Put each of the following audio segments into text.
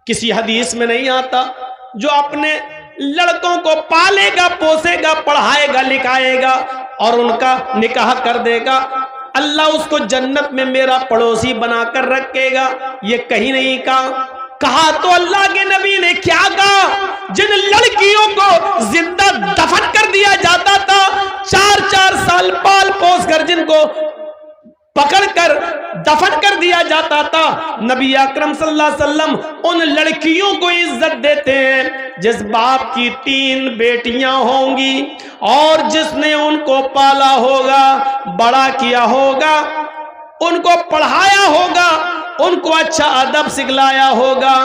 किसी हदीस में नहीं आता जो अपने लड़कों को पालेगा, पोसेगा, पढ़ाएगा, लिखाएगा और उनका निकाह कर देगा, अल्लाह उसको जन्नत में मेरा पड़ोसी बनाकर रखेगा। ये कहीं नहीं कहा तो अल्लाह के नबी ने क्या कहा? जिन लड़कियों को जिंदा दफन कर दिया जाता था, 4-4 साल पाल पोस कर जिनको पकड़कर दफन कर दिया जाता था, नबी अकरम सल्लल्लाहु अलैहि वसल्लम उन लड़कियों को इज्जत देते हैं जिस बाप की 3 बेटियां होंगी और जिसने उनको पाला होगा, बड़ा किया होगा, उनको पढ़ाया होगा, उनको अच्छा अदब सिखलाया होगा।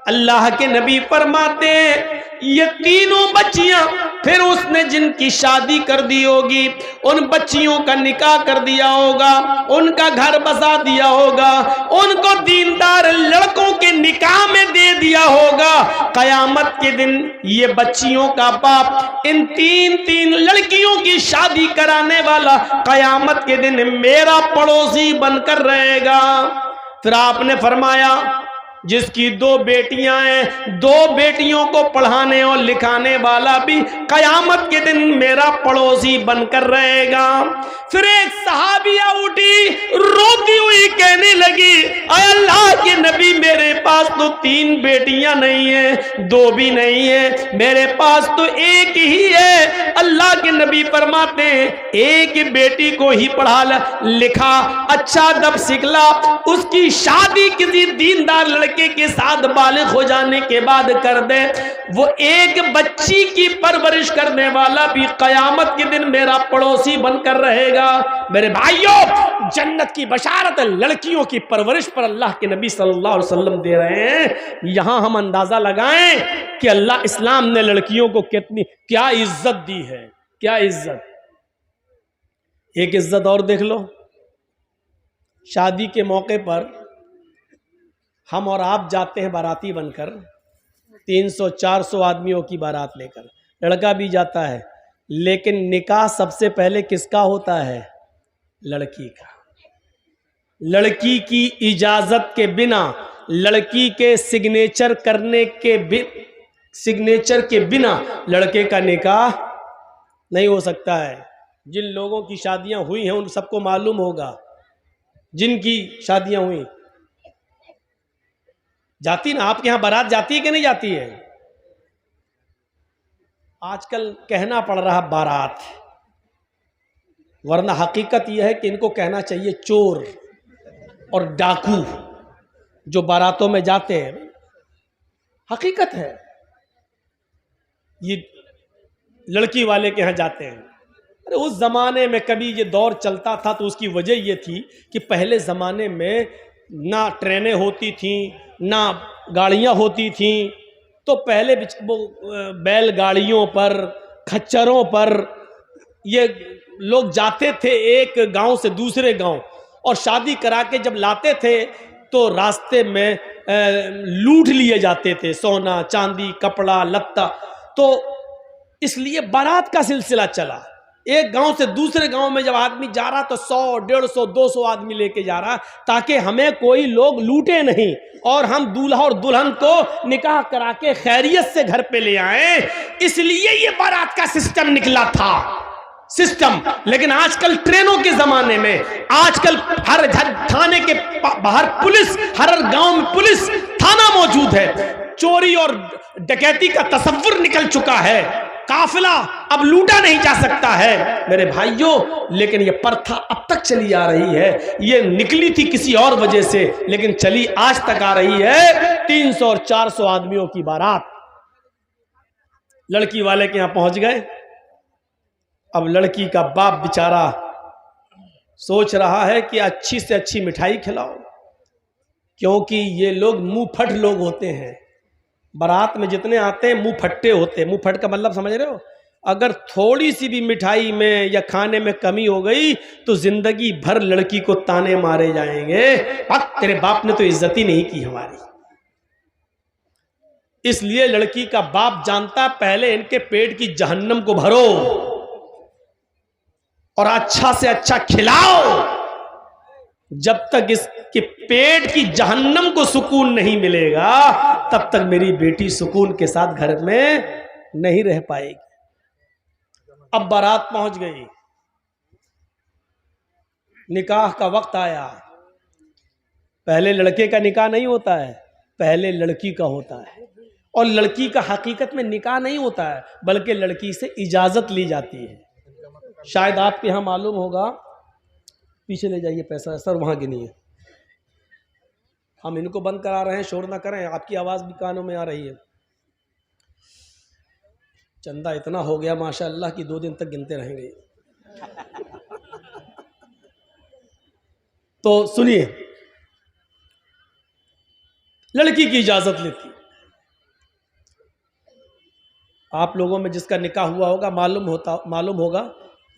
अल्लाह के नबी फरमाते हैं ये तीनों बच्चियां, फिर उसने जिनकी शादी कर दी होगी, उन बच्चियों का निकाह कर दिया होगा, उनका घर बसा दिया होगा, उनको दीनदार लड़कों के निकाह में दे दिया होगा। कयामत के दिन ये बच्चियों का बाप इन 3 लड़कियों की शादी कराने वाला कयामत के दिन मेरा पड़ोसी बनकर रहेगा। फिर आपने फरमाया जिसकी 2 बेटियां हैं, 2 बेटियों को पढ़ाने और लिखाने वाला भी कयामत के दिन मेरा पड़ोसी बनकर रहेगा। फिर एक सहाबिया उठी रोती हुई कहने लगी, अल्लाह के नबी मेरे पास तो 3 बेटियां नहीं है, 2 भी नहीं है, मेरे पास तो एक ही है। अल्लाह के नबी फरमाते हैं एक बेटी को ही पढ़ा लिखा, अच्छा अदब सिखला, उसकी शादी किसी दीनदार लड़के के साथ बालिग हो जाने के बाद कर दे, वो एक बच्ची की परवरिश करने वाला भी कयामत के दिन मेरा पड़ोसी बनकर रहेगा। मेरे भाइयों, जन्नत की बशारत लड़कियों की परवरिश पर अल्लाह के नबी सल्लल्लाहु अलैहि वसल्लम दे रहे हैं। यहां हम अंदाजा लगाएं कि अल्लाह इस्लाम ने लड़कियों को क्या इज्जत दी है, क्या इज्जत। एक इज्जत और देख लो, शादी के मौके पर हम और आप जाते हैं बाराती बनकर, 300-400 आदमियों की बारात लेकर, लड़का भी जाता है, लेकिन निकाह सबसे पहले किसका होता है? लड़की का। लड़की की इजाजत के बिना, लड़की के सिग्नेचर के बिना लड़के का निकाह नहीं हो सकता है। जिन लोगों की शादियां हुई हैं उन सबको मालूम होगा, जिनकी शादियां हुई। जाती ना आपके यहां बारात जाती है कि नहीं जाती है? आजकल कहना पड़ रहा बारात, वरना हकीकत यह है कि इनको कहना चाहिए चोर और डाकू जो बारातों में जाते हैं। हकीकत है, ये लड़की वाले के यहां जाते हैं। अरे उस जमाने में कभी ये दौर चलता था तो उसकी वजह ये थी कि पहले जमाने में ना ट्रेनें होती थी, ना गाड़ियां होती थी, तो पहले वो बैलगाड़ियों पर, खच्चरों पर ये लोग जाते थे एक गांव से दूसरे गांव, और शादी करा के जब लाते थे तो रास्ते में लूट लिए जाते थे सोना चांदी कपड़ा लत्ता। तो इसलिए बारात का सिलसिला चला। एक गांव से दूसरे गांव में जब आदमी जा रहा तो 100, 150, 200 आदमी लेके जा रहा, ताकि हमें कोई लोग लूटे नहीं और हम दूल्हा और दुल्हन को निकाह करा के खैरियत से घर पे ले आए। इसलिए ये बारात का सिस्टम निकला था, सिस्टम। लेकिन आजकल ट्रेनों के जमाने में, आजकल हर थाने के बाहर पुलिस, हर गांव में पुलिस थाना मौजूद है, चोरी और डकैती का तसव्वुर निकल चुका है, काफिला अब लूटा नहीं जा सकता है मेरे भाइयों। लेकिन ये प्रथा अब तक चली आ रही है, ये निकली थी किसी और वजह से, लेकिन चली आज तक आ रही है। 300 और 400 आदमियों की बारात लड़की वाले के यहां पहुंच गए। अब लड़की का बाप बेचारा सोच रहा है कि अच्छी से अच्छी मिठाई खिलाओ, क्योंकि ये लोग मुंह फट लोग होते हैं। बारात में जितने आते हैं मुंह फट्टे होते हैं। मुंह फट का मतलब समझ रहे हो? अगर थोड़ी सी भी मिठाई में या खाने में कमी हो गई तो जिंदगी भर लड़की को ताने मारे जाएंगे, तेरे बाप ने तो इज्जत ही नहीं की हमारी। इसलिए लड़की का बाप जानता, पहले इनके पेट की जहन्नम को भरो और अच्छा से अच्छा खिलाओ, जब तक इसके पेट की जहन्नम को सुकून नहीं मिलेगा तब तक मेरी बेटी सुकून के साथ घर में नहीं रह पाएगी। अब बारात पहुंच गई, निकाह का वक्त आया। पहले लड़के का निकाह नहीं होता है, पहले लड़की का होता है। और लड़की का हकीकत में निकाह नहीं होता है, बल्कि लड़की से इजाजत ली जाती है। शायद आपके यहाँ मालूम होगा, पीछे ले जाइए पैसा सर, वहां गिनिए। हम इनको बंद करा रहे हैं, शोर ना करें, आपकी आवाज भी कानों में आ रही है। चंदा इतना हो गया माशाअल्लाह कि 2 दिन तक गिनते रहेंगे। तो सुनिए, लड़की की इजाजत लेती। आप लोगों में जिसका निकाह हुआ होगा मालूम होगा,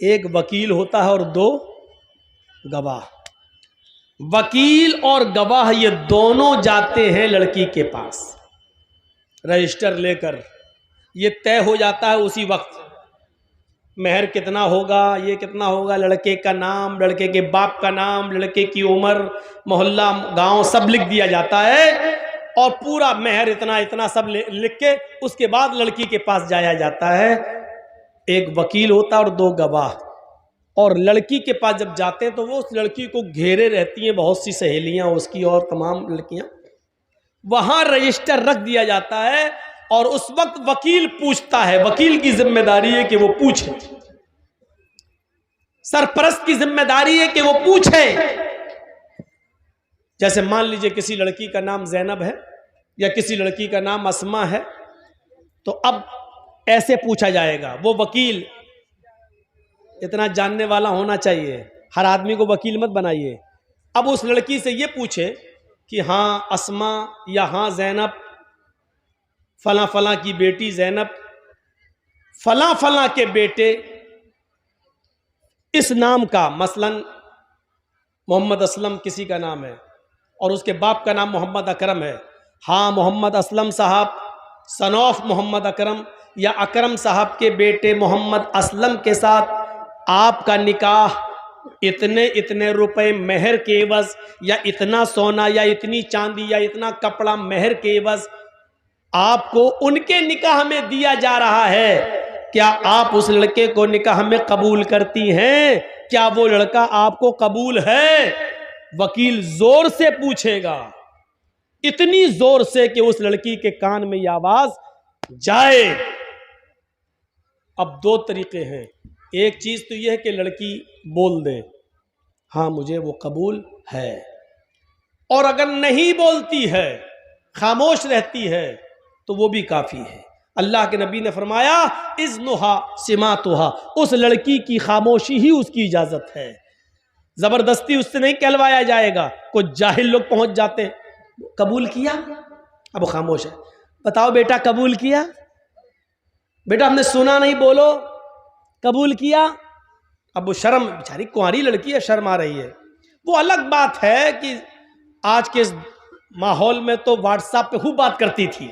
एक वकील होता है और 2 गवाह। वकील और गवाह ये दोनों जाते हैं लड़की के पास रजिस्टर लेकर। ये तय हो जाता है उसी वक्त, मेहर कितना होगा, ये कितना होगा, लड़के का नाम, लड़के के बाप का नाम, लड़के की उम्र, मोहल्ला, गांव सब लिख दिया जाता है और पूरा मेहर इतना इतना सब लिख के उसके बाद लड़की के पास जाया जाता है। एक वकील होता है और 2 गवाह। और लड़की के पास जब जाते हैं तो वो उस लड़की को घेरे रहती हैं बहुत सी सहेलियां उसकी और तमाम लड़कियां। वहां रजिस्टर रख दिया जाता है और उस वक्त वकील पूछता है, वकील की जिम्मेदारी है कि वो पूछे, सरपरस्त की जिम्मेदारी है कि वो पूछे। जैसे मान लीजिए किसी लड़की का नाम जैनब है या किसी लड़की का नाम अस्मा है, तो अब ऐसे पूछा जाएगा। वो वकील इतना जानने वाला होना चाहिए, हर आदमी को वकील मत बनाइए। अब उस लड़की से ये पूछे कि हाँ अस्मा या हाँ जैनब, फला फला की बेटी जैनब, फला फला के बेटे इस नाम का, मसलन मोहम्मद असलम किसी का नाम है और उसके बाप का नाम मोहम्मद अकरम है। हाँ मोहम्मद असलम साहब सन ऑफ मोहम्मद अकरम या अकरम साहब के बेटे मोहम्मद असलम के साथ आपका निकाह इतने इतने रुपए मेहर के एवज या इतना सोना या इतनी चांदी या इतना कपड़ा मेहर के एवज आपको उनके निकाह में दिया जा रहा है। क्या आप उस लड़के को निकाह में कबूल करती हैं? क्या वो लड़का आपको कबूल है? वकील जोर से पूछेगा, इतनी जोर से कि उस लड़की के कान में यह आवाज जाए। अब 2 तरीके हैं। एक चीज तो यह है कि लड़की बोल दे हाँ मुझे वो कबूल है, और अगर नहीं बोलती है, खामोश रहती है, तो वो भी काफी है। अल्लाह के नबी ने फरमाया इज़्नुहा सिमातुहा, उस लड़की की खामोशी ही उसकी इजाजत है। जबरदस्ती उससे नहीं कहलवाया जाएगा। कुछ जाहिल लोग पहुंच जाते हैं, कबूल किया, अब वो खामोश है। बताओ बेटा कबूल किया? बेटा हमने सुना नहीं, बोलो कबूल किया। अब वो शर्म, बेचारी कुंवारी लड़की है, शर्म आ रही है। वो अलग बात है कि आज के इस माहौल में तो व्हाट्सएप पे खूब बात करती थी,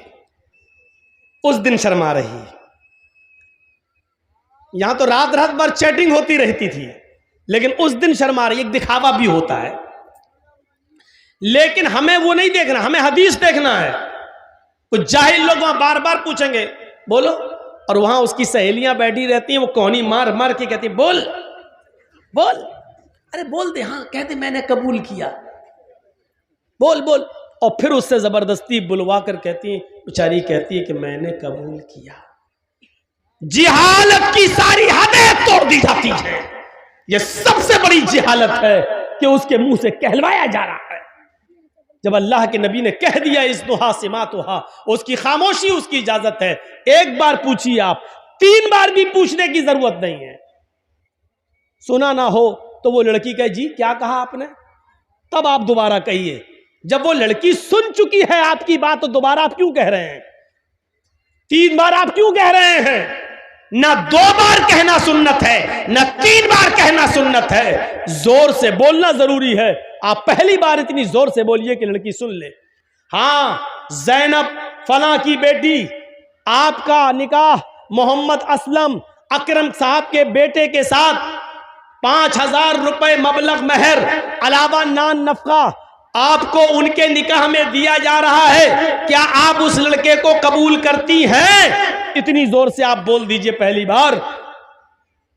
उस दिन शर्मा रही है। यहां तो रात रात भर चैटिंग होती रहती थी, लेकिन उस दिन शर्मा रही है। एक दिखावा भी होता है, लेकिन हमें वो नहीं देखना, हमें हदीस देखना है। कुछ जाहिल लोग वहां बार बार पूछेंगे बोलो, और वहां उसकी सहेलियां बैठी रहती हैं, वो कौनी मार मार के कहती बोल बोल, अरे बोल दे, हाँ कहते मैंने कबूल किया, बोल बोल। और फिर उससे जबरदस्ती बुलवा कर कहती है, बेचारी कहती है कि मैंने कबूल किया। जिहालत की सारी हदें तोड़ दी जाती है। यह सबसे बड़ी जिहालत है कि उसके मुंह से कहलवाया जा रहा है। जब अल्लाह के नबी ने कह दिया इज़्नुहा सिमातुहा, उसकी खामोशी उसकी इजाजत है। एक बार पूछिए आप, 3 बार भी पूछने की जरूरत नहीं है। सुना ना हो तो वो लड़की कहे जी क्या कहा आपने, तब आप दोबारा कहिए। जब वो लड़की सुन चुकी है आपकी बात, तो दोबारा आप क्यों कह रहे हैं? 3 बार आप क्यों कह रहे हैं? ना 2 बार कहना सुन्नत है, ना 3 बार कहना सुन्नत है। जोर से बोलना जरूरी है। आप पहली बार इतनी जोर से बोलिए कि लड़की सुन ले। हाँ जैनब फला की बेटी, आपका निकाह मोहम्मद असलम अकरम साहब के बेटे के साथ 5,000 रुपए मबलग महर अलावा नान नफका आपको उनके निकाह में दिया जा रहा है। क्या आप उस लड़के को कबूल करती हैं? इतनी जोर से आप बोल दीजिए पहली बार।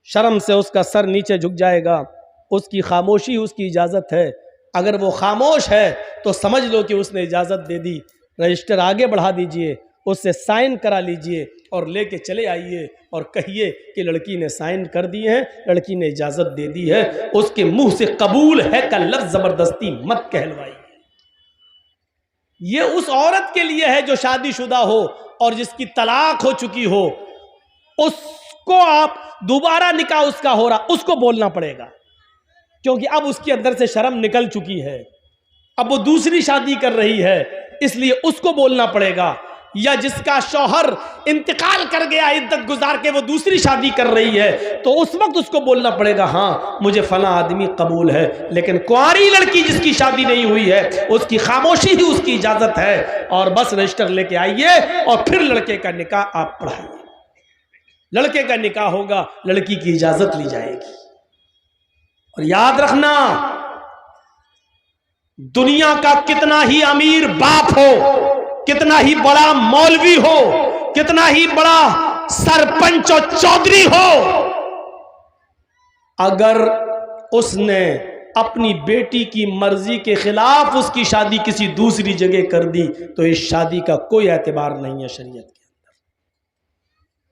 शर्म से उसका सर नीचे झुक जाएगा। उसकी खामोशी उसकी इजाजत है। अगर वो खामोश है तो समझ लो कि उसने इजाजत दे दी। रजिस्टर आगे बढ़ा दीजिए, उससे साइन करा लीजिए और लेके चले आइए और कहिए कि लड़की ने साइन कर दिए हैं, लड़की ने इजाजत दे दी है। उसके मुंह से कबूल है का लफ्ज जबरदस्ती मत कहलवाइए। ये उस औरत के लिए है जो शादीशुदा हो और जिसकी तलाक हो चुकी हो। उसको आप दोबारा निकाह उसका हो रहा, उसको बोलना पड़ेगा, क्योंकि अब उसके अंदर से शर्म निकल चुकी है। अब वो दूसरी शादी कर रही है, इसलिए उसको बोलना पड़ेगा। या जिसका शौहर इंतकाल कर गया, इद्दत गुजार के वो दूसरी शादी कर रही है, तो उस वक्त उसको बोलना पड़ेगा हाँ मुझे फला आदमी कबूल है। लेकिन कुंवारी लड़की जिसकी शादी नहीं हुई है, उसकी खामोशी ही उसकी इजाजत है। और बस रजिस्टर लेके आइए और फिर लड़के का निकाह आप पढ़ाइए। लड़के का निकाह होगा, लड़की की इजाजत ली जाएगी। और याद रखना, दुनिया का कितना ही अमीर बाप हो, कितना ही बड़ा मौलवी हो, कितना ही बड़ा सरपंच और चौधरी हो, अगर उसने अपनी बेटी की मर्जी के खिलाफ उसकी शादी किसी दूसरी जगह कर दी तो इस शादी का कोई एतबार नहीं है शरीयत के अंदर।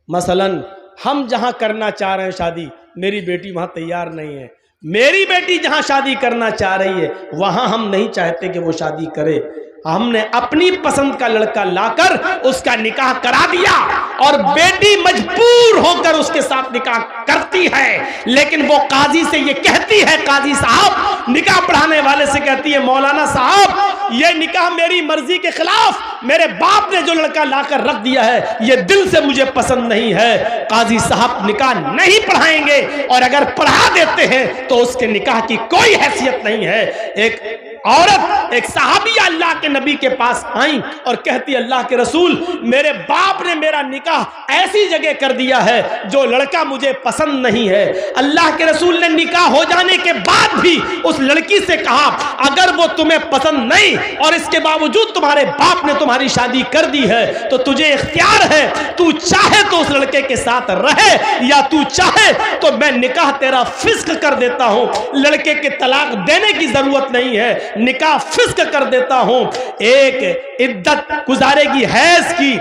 मसलन हम जहां करना चाह रहे हैं शादी, मेरी बेटी वहां तैयार नहीं है। मेरी बेटी जहां शादी करना चाह रही है वहां हम नहीं चाहते कि वो शादी करे। हमने अपनी पसंद का लड़का लाकर उसका निकाह करा दिया और बेटी मजबूर होकर उसके साथ निकाह करती है। लेकिन वो काजी से ये कहती है, काजी साहब, निकाह पढ़ाने वाले से कहती है, मौलाना साहब ये निकाह मेरी मर्जी के खिलाफ मेरे बाप ने जो लड़का लाकर रख दिया है, ये दिल से मुझे पसंद नहीं है। काजी साहब निकाह नहीं पढ़ाएंगे और अगर पढ़ा देते हैं तो उसके निकाह की कोई हैसियत नहीं है। एक औरत, एक सहाबिया अल्लाह के नबी के पास आई और कहती, अल्लाह के रसूल, मेरे बाप ने मेरा निकाह ऐसी जगह कर दिया है जो लड़का मुझे पसंद नहीं है। अल्लाह के रसूल ने निकाह हो जाने के बाद भी उस लड़की से कहा, अगर वो तुम्हें पसंद नहीं और इसके बावजूद तुम्हारे बाप ने तुम्हारी शादी कर दी है तो तुझे इख्तियार है, तू चाहे तो उस लड़के के साथ रहे या तू चाहे तो मैं निकाह तेरा फिस्क कर देता हूं। लड़के के तलाक देने की जरूरत नहीं है, निकाह फिस्क कर देता हूं। एक इद्दत गुजारेगी हैज की,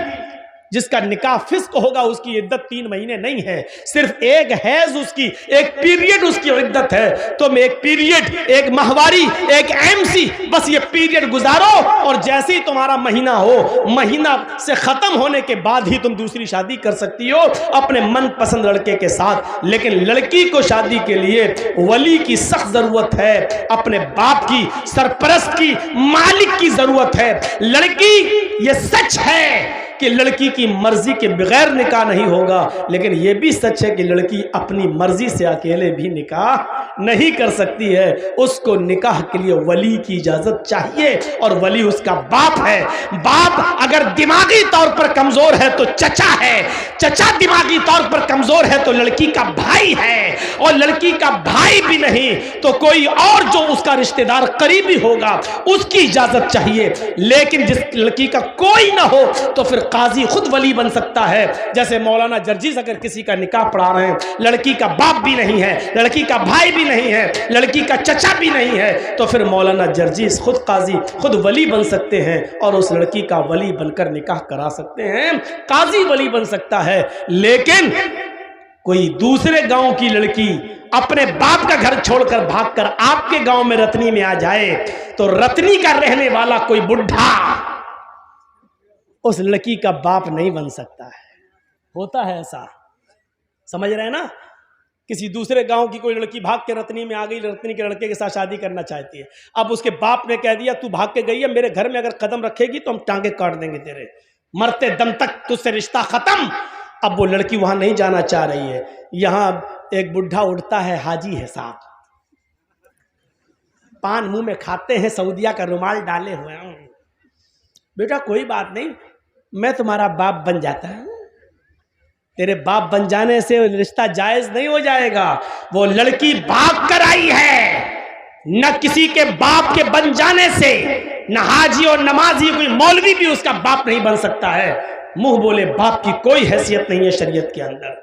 जिसका निकाह फिस्क होगा उसकी इद्दत 3 महीने नहीं है, सिर्फ एक हैज उसकी, एक पीरियड उसकी इद्दत है। तुम एक पीरियड, एक माहवारी, एक एमसी, बस ये पीरियड गुजारो और जैसे ही तुम्हारा महीना हो, महीना से खत्म होने के बाद ही तुम दूसरी शादी कर सकती हो अपने मनपसंद लड़के के साथ। लेकिन लड़की को शादी के लिए वली की सख्त जरूरत है, अपने बाप की, सरपरस्त की, मालिक की जरूरत है। लड़की, ये सच है कि लड़की की मर्जी के बगैर निकाह नहीं होगा, लेकिन यह भी सच है कि लड़की अपनी मर्जी से अकेले भी निकाह नहीं कर सकती है। उसको निकाह के लिए वली की इजाजत चाहिए और वली उसका बाप है। बाप अगर दिमागी तौर पर कमजोर है तो चचा है, चचा दिमागी तौर पर कमजोर है तो लड़की का भाई है, और लड़की का भाई भी नहीं तो कोई और जो उसका रिश्तेदार करीबी होगा उसकी इजाजत चाहिए। लेकिन जिस लड़की का कोई ना हो तो फिर काजी खुद वली बन सकता है। जैसे मौलाना जर्जीस अगर किसी का निकाह पढ़ा रहे हैं, लड़की का बाप भी नहीं है, लड़की का भाई भी नहीं है, लड़की का चचा भी नहीं है, तो फिर मौलाना जर्जीस खुद काजी, खुद वली बन सकते हैं और उस लड़की का वली बनकर निकाह करा सकते हैं। काजी वली बन सकता है। लेकिन कोई दूसरे गांव की लड़की अपने बाप का घर छोड़कर भागकर आपके गांव में रतनी में आ जाए तो रतनी का रहने वाला कोई बुढ़ा उस लड़की का बाप नहीं बन सकता है। होता है ऐसा, समझ रहे हैं ना। किसी दूसरे गांव की कोई लड़की भाग के रतनी में आ गई, रतनी के लड़के के साथ शादी करना चाहती है। अब उसके बाप ने कह दिया, तू भाग के गई है, मेरे घर में अगर कदम रखेगी तो हम टांगे काट देंगे तेरे, मरते दम तक तुझसे रिश्ता खत्म। अब वो लड़की वहां नहीं जाना चाह रही है। यहां एक बुढ़ा उठता है, हाजी है साहब, पान मुंह में खाते हैं, सऊदिया का रुमाल डाले हुए हैं। बेटा कोई बात नहीं, मैं तुम्हारा बाप बन जाता हूं। तेरे बाप बन जाने से रिश्ता जायज नहीं हो जाएगा। वो लड़की भाग कर आई है, न किसी के बाप के बन जाने से, न हाजी और नमाजी कोई मौलवी भी उसका बाप नहीं बन सकता है। मुंह बोले बाप की कोई हैसियत नहीं है शरीयत के अंदर।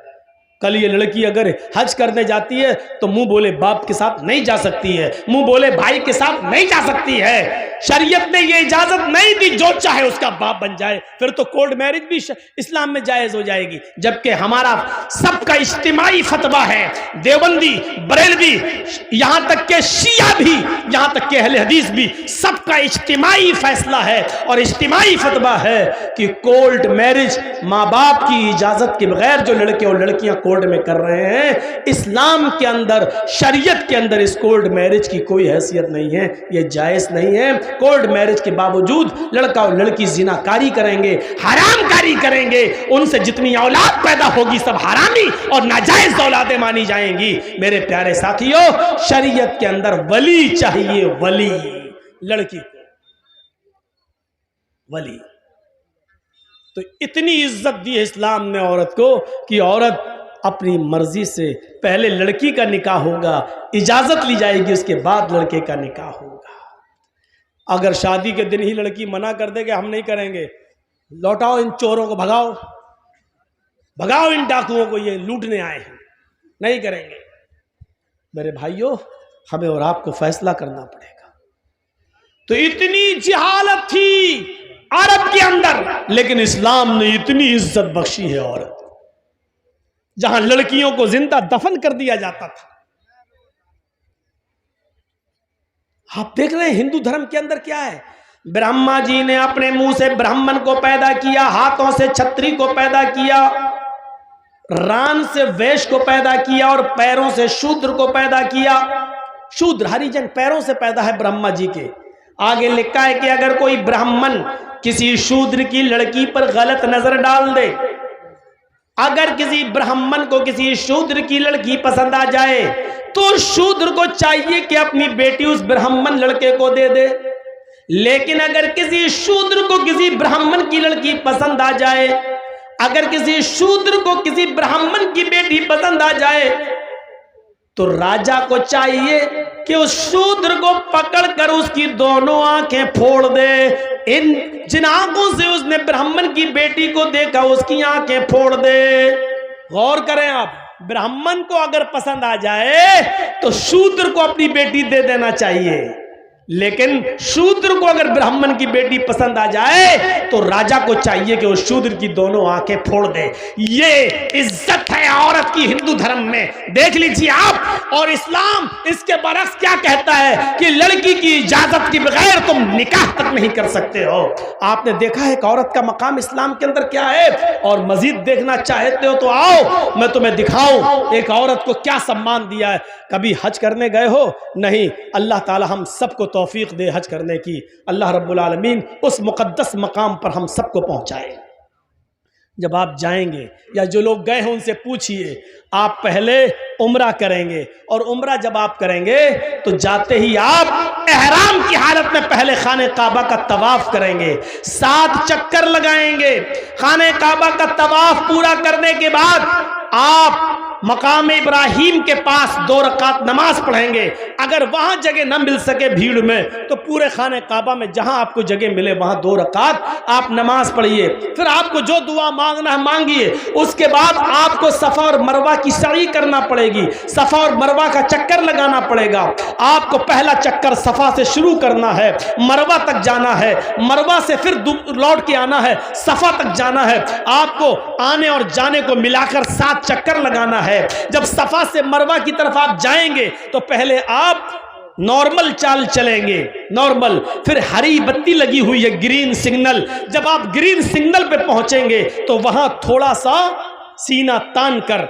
कल ये लड़की अगर हज करने जाती है तो मुंह बोले बाप के साथ नहीं जा सकती है, मुंह बोले भाई के साथ नहीं जा सकती है। शरीयत ने ये इजाजत नहीं दी जो चाहे उसका बाप बन जाए, फिर तो कोर्ट मैरिज भी इस्लाम में जायज हो जाएगी। जबकि हमारा सबका इज्तिमाई फतवा है, देवबंदी, बरेलवी, यहां तक के शिया भी, यहां तक के अहले हदीस भी, सबका इज्तिमाई फैसला है और इज्तिमाई फतवा है कि कोर्ट मैरिज माँ बाप की इजाजत के बगैर जो लड़के और लड़कियां कोर्ट में कर रहे हैं, इस्लाम के अंदर, शरीयत के अंदर इस कोर्ट मैरिज की कोई हैसियत नहीं है, ये जायज नहीं है। कोर्ट मैरिज के बावजूद लड़का और लड़की जिनाकारी करेंगे, हरामकारी करेंगे, उनसे जितनी औलाद पैदा होगी सब हरामी और नाजायज औलादें मानी जाएंगी। मेरे प्यारे साथियों, शरीयत के अंदर वली चाहिए, वली, लड़की को वली। तो इतनी इज्जत दी है इस्लाम ने औरत को कि औरत अपनी मर्जी से पहले लड़की का निकाह होगा, इजाजत ली जाएगी, उसके बाद लड़के का निकाह होगा। अगर शादी के दिन ही लड़की मना कर दे कि हम नहीं करेंगे, लौटाओ इन चोरों को, भगाओ भगाओ इन डाकुओं को, ये लूटने आए हैं, नहीं करेंगे, मेरे भाइयों हमें और आपको फैसला करना पड़ेगा। तो इतनी जिहालत थी अरब के अंदर, लेकिन इस्लाम ने इतनी इज्जत बख्शी है औरत, जहां लड़कियों को जिंदा दफन कर दिया जाता था। आप देख रहे हैं हिंदू धर्म के अंदर क्या है। ब्रह्मा जी ने अपने मुंह से ब्राह्मण को पैदा किया, हाथों से छत्री को पैदा किया, रान से वैश्य को पैदा किया और पैरों से शूद्र को पैदा किया। शूद्र हरिजन पैरों से पैदा है ब्रह्मा जी के। आगे लिखा है कि अगर कोई ब्राह्मण किसी शूद्र की लड़की पर गलत नजर डाल दे, अगर किसी ब्राह्मण को किसी शूद्र की लड़की पसंद आ जाए तो शूद्र को चाहिए कि अपनी बेटी उस ब्राह्मण लड़के को दे दे। लेकिन अगर किसी शूद्र को किसी ब्राह्मण की लड़की पसंद आ जाए, अगर किसी शूद्र को किसी ब्राह्मण की बेटी पसंद आ जाए, तो राजा को चाहिए कि उस शूद्र को पकड़कर उसकी दोनों आंखें फोड़ दे। इन जिन आंखों से उसने ब्राह्मण की बेटी को देखा उसकी आंखें फोड़ दे। गौर करें आप, ब्राह्मण को अगर पसंद आ जाए तो शूद्र को अपनी बेटी दे देना चाहिए, लेकिन शूद्र को अगर ब्राह्मण की बेटी पसंद आ जाए तो राजा को चाहिए कि वो शूद्र की दोनों आंखें फोड़ दे। ये इज्जत है औरत की हिंदू धर्म में, देख लीजिए आप। और इस्लाम इसके बरक्स क्या कहता है कि लड़की की इजाजत के बगैर तुम निकाह तक नहीं कर सकते हो। आपने देखा है कि औरत का मकाम इस्लाम के अंदर क्या है, और मजीद देखना चाहते हो तो आओ मैं तुम्हें दिखाऊं एक औरत को क्या सम्मान दिया है। कभी हज करने गए हो? नहीं। अल्लाह ताला हम सबको तौफीक दे हज करने की। अल्लाह रब्बुल आलमीन उस मुकद्दस मकाम पर हम सबको पहुंचाए। जब आप जाएंगे या जो लोग गए हैं उनसे पूछिए, आप पहले उम्रा करेंगे, और उम्रा जब आप करेंगे तो जाते ही आप एहराम की हालत में पहले खाने काबा का तवाफ करेंगे, 7 चक्कर लगाएंगे। खाने काबा का तवाफ पूरा करने के बाद आप मकाम इब्राहिम के पास 2 रकात नमाज पढ़ेंगे। अगर वहां जगह न मिल सके भीड़ में तो पूरे खाने काबा में जहां आपको जगह मिले वहां 2 रकात आप नमाज पढ़िए। फिर आपको जो दुआ मांगना है मांगिए। उसके बाद आपको सफा और मरवा की सई करना पड़ेगी, सफा और मरवा का चक्कर लगाना पड़ेगा। आपको पहला चक्कर सफा से शुरू करना है, मरवा तक जाना है, मरवा से फिर लौट के आना है, सफा तक जाना है। आपको आने और जाने को मिलाकर 7 चक्कर लगाना है। जब सफा से मरवा की तरफ आप जाएंगे तो पहले आप नॉर्मल चाल चलेंगे, नॉर्मल, फिर हरी बत्ती लगी हुई है, ग्रीन सिग्नल। जब आप ग्रीन सिग्नल पे पहुंचेंगे तो वहां थोड़ा सा सीना तान कर,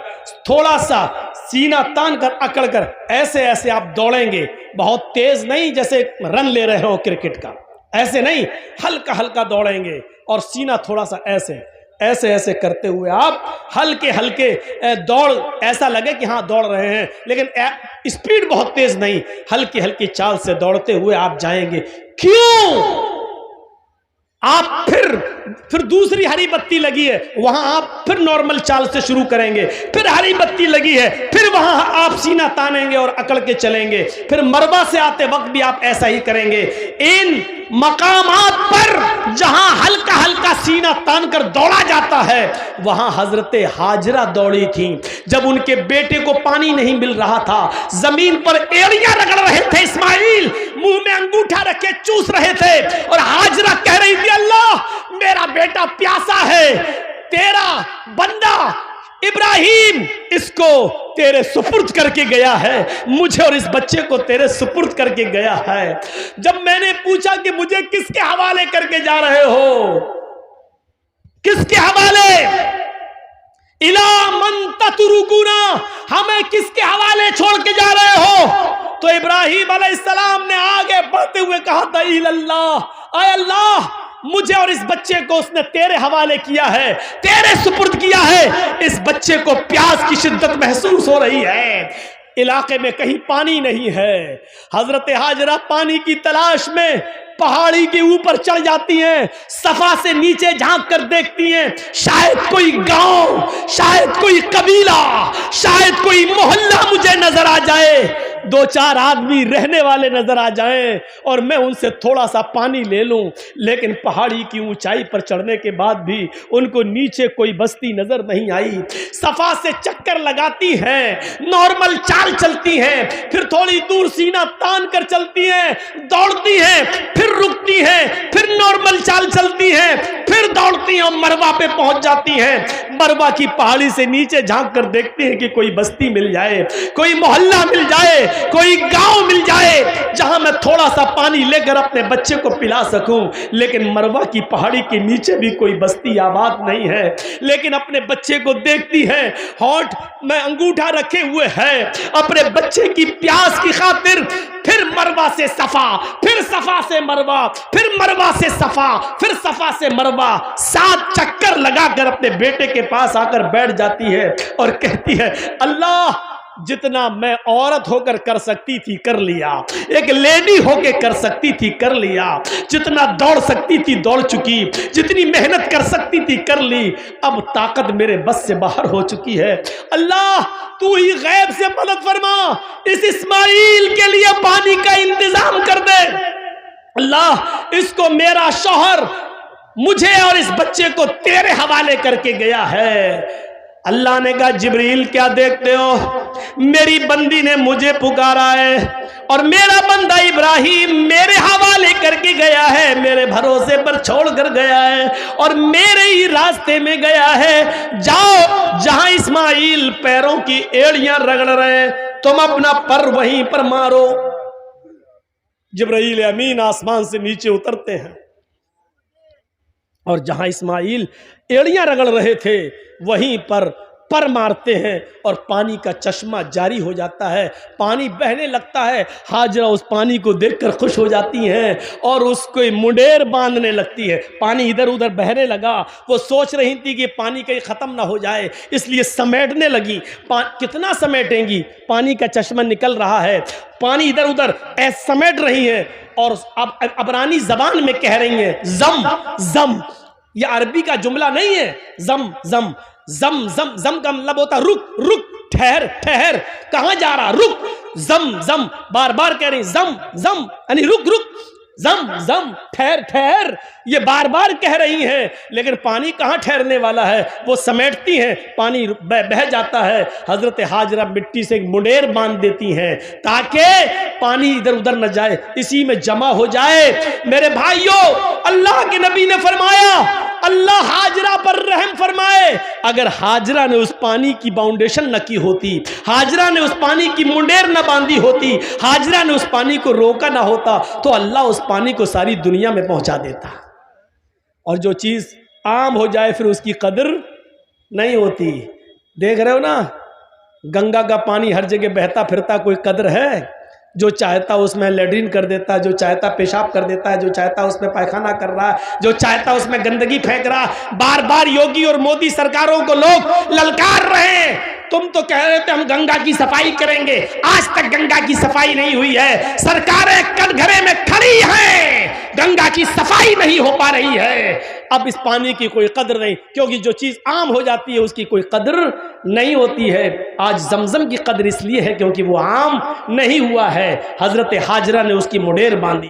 थोड़ा सा सीना तान कर, अकड़ कर ऐसे ऐसे आप दौड़ेंगे। बहुत तेज नहीं जैसे रन ले रहे हो क्रिकेट का, ऐसे नहीं, हल्का हल्का दौड़ेंगे और सीना थोड़ा सा ऐसे ऐसे ऐसे करते हुए आप हल्के हल्के दौड़, ऐसा लगे कि हाँ दौड़ रहे हैं, लेकिन स्पीड बहुत तेज नहीं, हल्की हल्की चाल से दौड़ते हुए आप जाएंगे। क्यों? आप फिर दूसरी हरी बत्ती लगी है, वहां आप फिर नॉर्मल चाल से शुरू करेंगे, फिर हरी बत्ती लगी है, फिर वहां आप सीना तानेंगे और अकड़ के चलेंगे, फिर मरवा से आते वक्त भी आप ऐसा ही करेंगे। इन मकामात पर जहां हल्का हल्का सीना तान कर दौड़ा जाता है, वहां हजरते हाजरा दौड़ी थी। जब उनके बेटे को पानी नहीं मिल रहा था, जमीन पर एड़ियां रगड़ रहे थे इस्माइल, मुंह में अंगूठा रखे चूस रहे थे, और हाजरा कह रही थी, अल्लाह मेरा बेटा प्यासा है, तेरा बंदा इब्राहिम इसको तेरे सुपुर्द करके गया है, मुझे और इस बच्चे को तेरे सुपुर्द करके गया है। जब मैंने पूछा कि मुझे किसके हवाले करके जा रहे हो, किसके हवाले, इला मन ततरुकुना, हमें किसके हवाले छोड़ के जा रहे हो? तो इब्राहिम अलैहिस्सलाम ने आगे बढ़ते हुए कहा था, इल्लल्लाह, आय अल्लाह, मुझे और इस बच्चे को उसने तेरे हवाले किया है, तेरे सुपुर्द किया है। इस बच्चे को प्यास की शिद्दत महसूस हो रही है, इलाके में कहीं पानी नहीं है। हजरत हाजरा पानी की तलाश में पहाड़ी के ऊपर चढ़ जाती हैं, सफा से नीचे झांक कर देखती हैं, शायद कोई गांव, शायद कोई कबीला, शायद कोई मोहल्ला मुझे नजर आ जाए, दो चार आदमी रहने वाले नजर आ जाएं और मैं उनसे थोड़ा सा पानी ले लूं। लेकिन पहाड़ी की ऊंचाई पर चढ़ने के बाद भी उनको नीचे कोई बस्ती नजर नहीं आई। सफा से चक्कर लगाती हैं, नॉर्मल चाल चलती हैं, फिर थोड़ी दूर सीना तान कर चलती हैं, दौड़ती हैं, फिर रुकती हैं, फिर नॉर्मल चाल चलती हैं, फिर दौड़ती हैं और मरवा पे पहुंच जाती हैं। मरवा की पहाड़ी से नीचे झांक कर देखती हैं कि कोई बस्ती मिल जाए, कोई मोहल्ला मिल जाए, कोई गांव मिल जाए जहां मैं थोड़ा सा पानी लेकर अपने बच्चे को पिला सकूं। लेकिन मरवा की पहाड़ी के नीचे भी कोई बस्ती आबाद नहीं है। लेकिन अपने बच्चे को देखती है, होंठ में अंगूठा रखे हुए है, अपने बच्चे की प्यास की खातिर फिर मरवा से सफा, फिर सफा से मरवा, फिर मरवा से सफा, फिर सफा से मरवा, 7 चक्कर लगाकर अपने बेटे के पास आकर बैठ जाती है और कहती है, अल्लाह जितना मैं औरत होकर कर सकती थी कर लिया, एक लेडी होकर कर सकती थी कर लिया, जितना दौड़ सकती थी दौड़ चुकी, जितनी मेहनत कर सकती थी कर ली, अब ताकत मेरे बस से बाहर हो चुकी है। अल्लाह तू ही गैब से मदद फरमा, इस इस्माइल के लिए पानी का इंतजाम कर दे। अल्लाह इसको मेरा शौहर मुझे और इस बच्चे को तेरे हवाले करके गया है। अल्लाह ने कहा, जिब्रील क्या देखते हो, मेरी बंदी ने मुझे पुकारा है और मेरा बंदा इब्राहिम मेरे हवाले करके गया है, मेरे भरोसे पर छोड़ कर गया है और मेरे ही रास्ते में गया है। जाओ जहां इस्माइल पैरों की एड़ियां रगड़ रहे हैं, तुम अपना पर वहीं पर मारो। जिब्रील अमीन आसमान से नीचे उतरते हैं और जहां इस्माइल एड़ियां रगड़ रहे थे वहीं पर मारते हैं और पानी का चश्मा जारी हो जाता है, पानी बहने लगता है। हाजरा उस पानी को देखकर खुश हो जाती हैं और उसको मुंडेर बांधने लगती है। पानी इधर उधर बहने लगा, वो सोच रही थी कि पानी कहीं ख़त्म ना हो जाए, इसलिए समेटने लगी। कितना समेटेंगी, पानी का चश्मा निकल रहा है, पानी इधर उधर ऐसे समेट रही है और अब अबरानी जबान में कह रही हैं, जम जम। ये अरबी का जुमला नहीं है, जम जम। जम जम जम का मतलब होता रुक रुक, ठहर ठहर, कहां जा रहा, रुक, जम जम, बार बार कह रही जम जम, यानी रुक रुक, जम जम, ठहर ठहर, ये बार बार कह रही हैं। लेकिन पानी कहाँ ठहरने वाला है, वो समेटती हैं, पानी बह जाता है। हजरत हाजरा मिट्टी से एक मुंडेर बांध देती हैं ताकि पानी इधर उधर न जाए, इसी में जमा हो जाए। मेरे भाइयों, अल्लाह के नबी ने फरमाया, अल्लाह हाजरा पर रहम फरमाए। अगर हाजरा ने उस पानी की बाउंडेशन न की होती, हाजरा ने उस पानी की मुंडेर न बांधी होती, हाजरा ने उस पानी को रोका ना होता, तो अल्लाह उस पानी को सारी दुनिया में पहुंचा देता। और जो चीज आम हो जाए फिर उसकी कदर नहीं होती। देख रहे हो ना, गंगा का पानी हर जगह बहता फिरता, कोई कदर है? जो चाहता उसमें लैट्रिन कर देता है, जो चाहता पेशाब कर देता है, जो चाहता उसमें पायखाना कर रहा है, जो चाहता उसमें गंदगी फेंक रहा। बार बार योगी और मोदी सरकारों को लोग ललकार रहे हैं, तुम तो कह रहे थे हम गंगा की सफाई करेंगे, आज तक गंगा की सफाई नहीं हुई है। सरकारें कटघरे में खड़ी हैं, गंगा की सफाई नहीं हो पा रही है। अब इस पानी की कोई कदर नहीं, क्योंकि जो चीज़ आम हो जाती है उसकी कोई कदर नहीं होती है। आज जमजम की कदर इसलिए है क्योंकि वो आम नहीं हुआ है। हजरत हाजरा ने उसकी मुडेर बांधी।